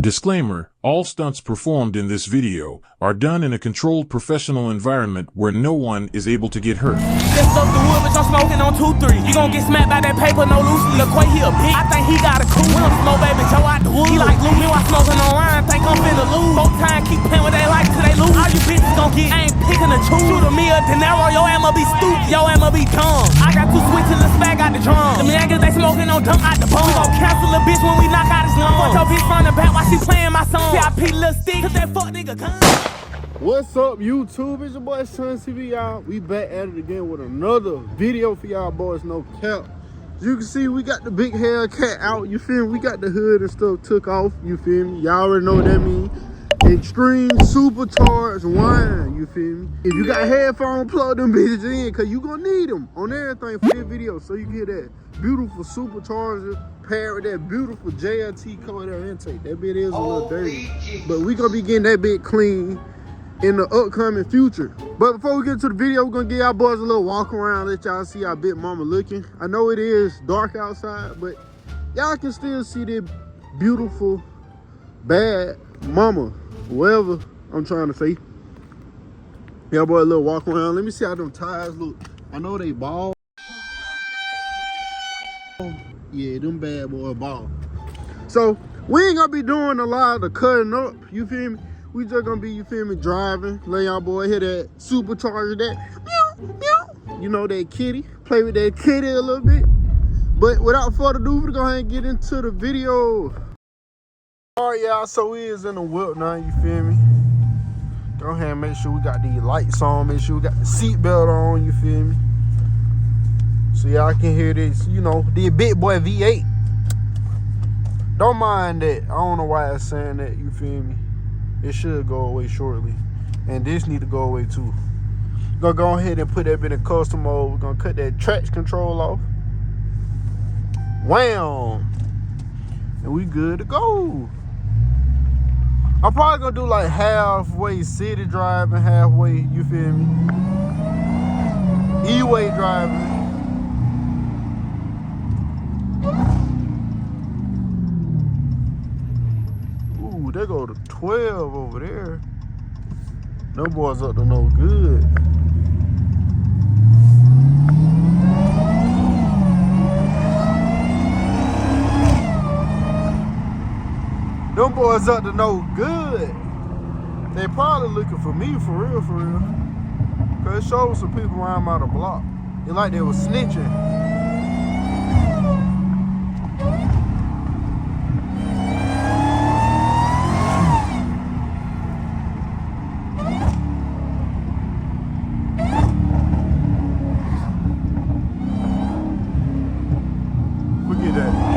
Disclaimer, all stunts performed in this video are done in a controlled professional environment where no one is able to get hurt. Just up the wood, bitch, I'm smoking on 2-3. You gon' get smacked by that paper, no loose. Look, Quay, he a bitch. I think he got a cool. We don't smoke, baby, Joe out the wood. He like glue. Me while smoking on line, think I'm finna lose. 4 times, keep playing what they like till they lose. All you bitches gon' get, I ain't picking a choose. Shoot me a dinero, your ass be stupid. Your ass be dumb. I got 2 switches, the spag out the drum. The niggas, they smoking on dump out the bum. We gon' cancel a bitch when we knock out his lung. Put your bitch from the back while she playing my song. CIP little stick, cause that fuck nigga gun. What's up, YouTube? It's your boy Son TV, y'all. We back at it again with another video for y'all boys, no cap. As you can see, we got the big Hellcat out, you feel me? We got the hood and stuff took off, you feel me? Y'all already know what that means. Extreme supercharged wine, you feel me? If you got headphones, plug them bitches in, cause you gonna need them on everything for this video, so you can hear that beautiful supercharger paired with that beautiful JLT cold air intake. That bit is a little dirty, but we gonna be getting that bit clean in the upcoming future. But before we get into the video, we're gonna give y'all boys a little walk around, let y'all see how big mama looking. I know it is dark outside, but y'all can still see the beautiful, bad mama, whatever I'm trying to say. Y'all boy a little walk around. Let me see how them tires look. I know they bald. Yeah, them bad boy bald. So we ain't gonna be doing a lot of the cutting up, you feel me? We just gonna be, you feel me, driving. Let y'all boy hear that supercharger, that meow, meow. You know, that kitty. Play with that kitty a little bit. But without further ado, we're gonna go ahead and get into the video. All right, y'all, so we is in the whip now, you feel me? Go ahead and make sure we got these lights on, make sure we got the seatbelt on, you feel me? So y'all can hear this, you know, the big boy V8. Don't mind that. I don't know why it's saying that, you feel me? It should go away shortly. And this need to go away too. Gonna go ahead and put that bit in custom mode. We're gonna cut that traction control off. Wham! And we good to go. I'm probably gonna do like halfway city driving, halfway, you feel me? E-way driving. Ooh, they go to 12 over there. Them boys up to no good. Them boys up to no good. They probably looking for me, for real, for real. Cause it shows some people around by the block. It's like they was snitching. Forget that.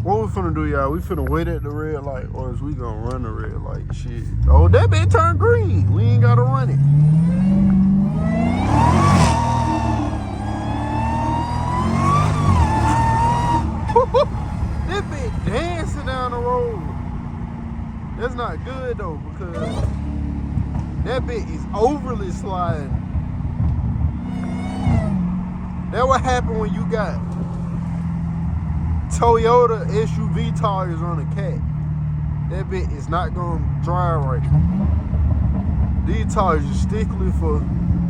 What we finna do, y'all? We finna wait at the red light, or is we gonna run the red light? Shit. Oh, that bitch turned green. We ain't gotta run it. That bitch dancing down the road. That's not good though, because that bitch is overly sliding. That what happened when you got Toyota SUV tires on a Cat. That bit is not gonna drive right. These tires are strictly for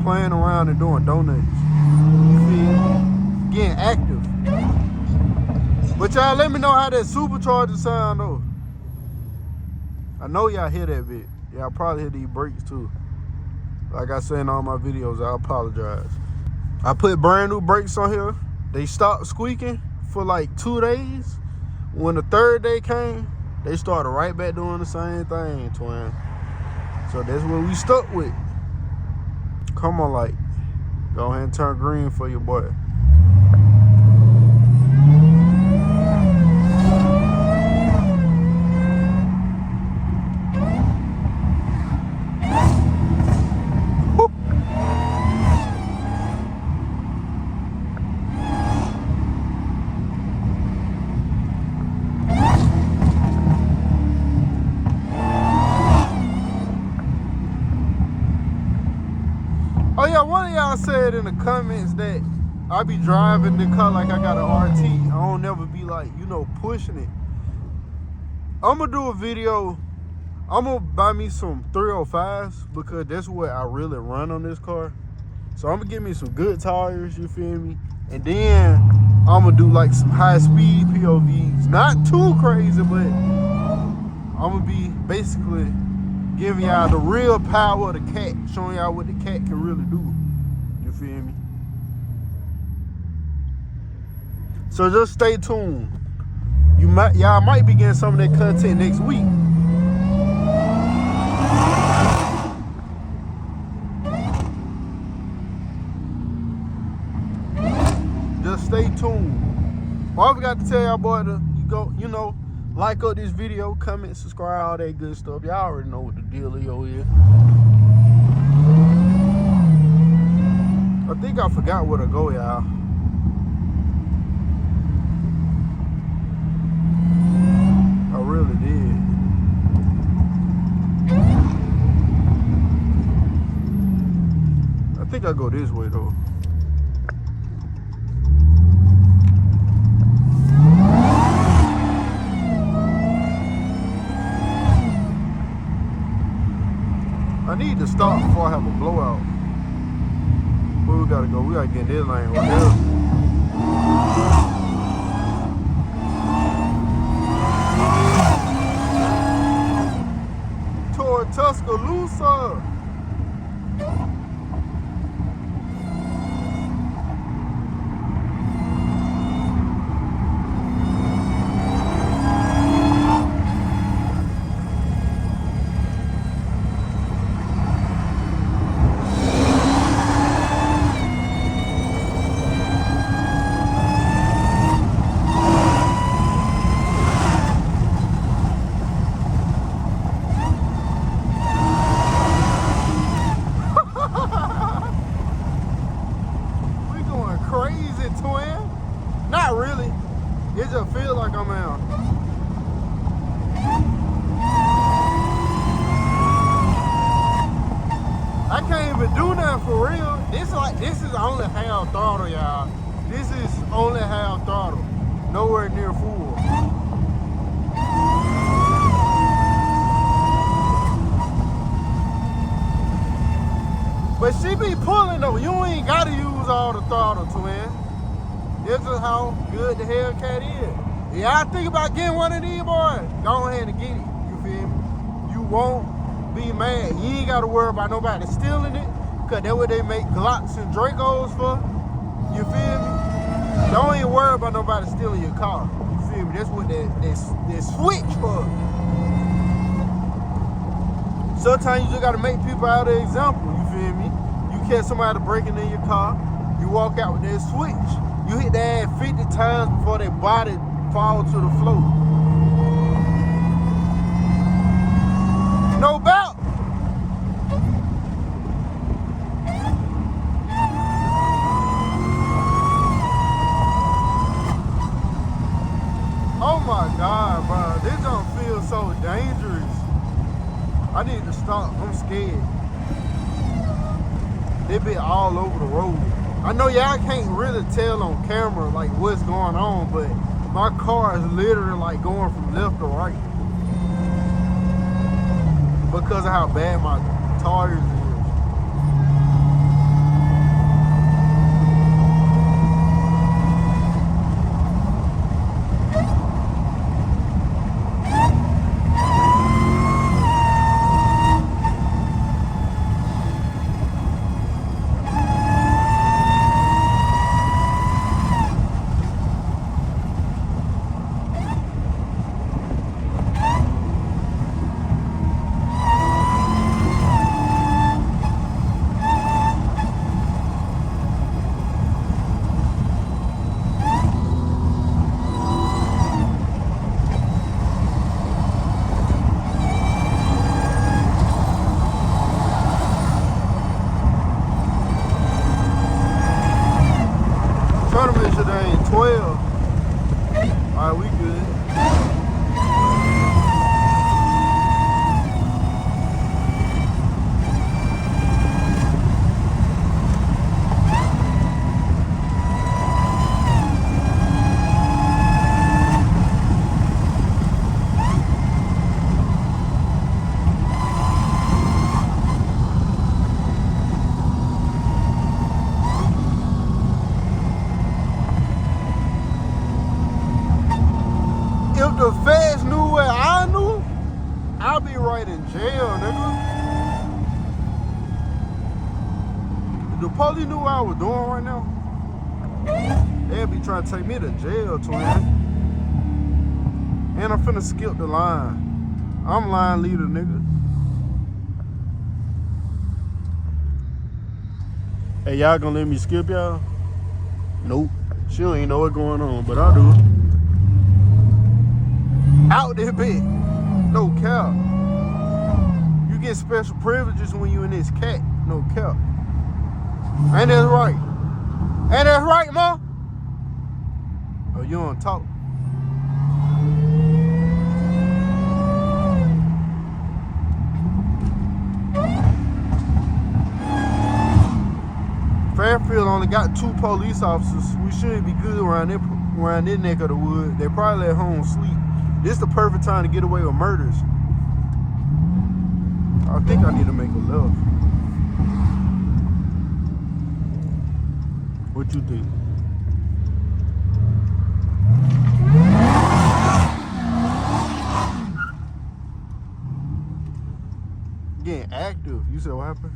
playing around and doing donuts. You feel? Getting active. But y'all let me know how that supercharger sound though. I know y'all hear that bit. Y'all probably hear these brakes too. Like I said in all my videos, I apologize. I put brand new brakes on here. They stopped squeaking for like 2 days. When the 3rd day came, they started right back doing the same thing, twin. So that's what we stuck with. Come on, light. Go ahead and turn green for your boy. Oh yeah, one of y'all said in the comments that I be driving the car like I got an RT. I don't never be like, you know, pushing it. I'm gonna do a video. I'm gonna buy me some 305s because that's what I really run on this car. So I'm gonna get me some good tires, you feel me? And then I'm gonna do like some high speed POVs. Not too crazy, but I'm gonna be basically giving y'all the real power of the cat, showing y'all what the cat can really do. You feel me? So just stay tuned. Y'all might be getting some of that content next week. Just stay tuned. All we got to tell y'all boy to you know, like up this video, comment, subscribe, all that good stuff. Y'all already know what the dealio is. I think I forgot where to go, y'all. I really did. I think I go this way though. I need to stop before I have a blowout. Where we gotta go? We gotta get in this lane right here. Toward Tuscaloosa. Not really. It just feels like I'm out. I can't even do nothing for real. This is only half throttle, y'all. This is only half throttle. Nowhere near full. But she be pulling though. You ain't gotta use all the throttle, twin. This is how good the Hellcat is. If y'all think about getting one of these boys, go ahead and get it. You feel me? You won't be mad. You ain't got to worry about nobody stealing it, because that's what they make Glocks and Dracos for. You feel me? Don't even worry about nobody stealing your car. You feel me? That's what they switch for. Sometimes you just got to make people out of example. You feel me? You catch somebody breaking in your car, you walk out with that switch. You hit that ass 50 times before their body fall to the floor. No doubt. Oh my God, bro. This don't feel so dangerous. I need to stop. I'm scared. They be all over the road. I know y'all can't really tell on camera like what's going on, but my car is literally like going from left to right because of how bad my tires is. Tournament today, 12. Alright, we good. police knew what I was doing right now, they'd be trying to take me to jail, twin. And I'm finna skip the line. I'm line leader, nigga. Hey, y'all gonna let me skip y'all? Nope. She don't even know what's going on, but I do. Out there, bitch. No cap. You get special privileges when you in this cat. No cap. Ain't that right? Ain't that right, ma? Oh, you don't talk. Fairfield only got 2 police officers. We should be good around this neck of the wood. They probably at home sleep. This is the perfect time to get away with murders. I think I need to make a left. What you think? Getting active. You said what happened?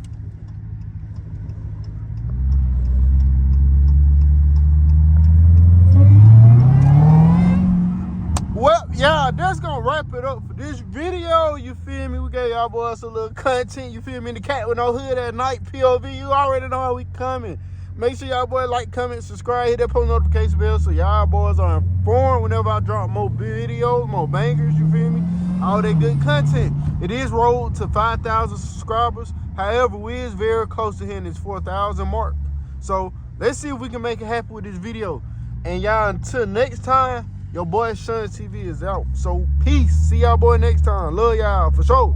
Well, yeah, that's gonna wrap it up for this video. You feel me? We gave y'all boys a little content. You feel me? In the cat with no hood at night, POV. You already know how we coming. Make sure y'all boys like, comment, subscribe, hit that post notification bell so y'all boys are informed whenever I drop more videos, more bangers. You feel me? All that good content. It is rolled to 5,000 subscribers. However, we is very close to hitting this 4,000 mark. So let's see if we can make it happen with this video. And y'all, until next time. Your boy Sean TV is out. So peace. See y'all boy next time. Love y'all for sure.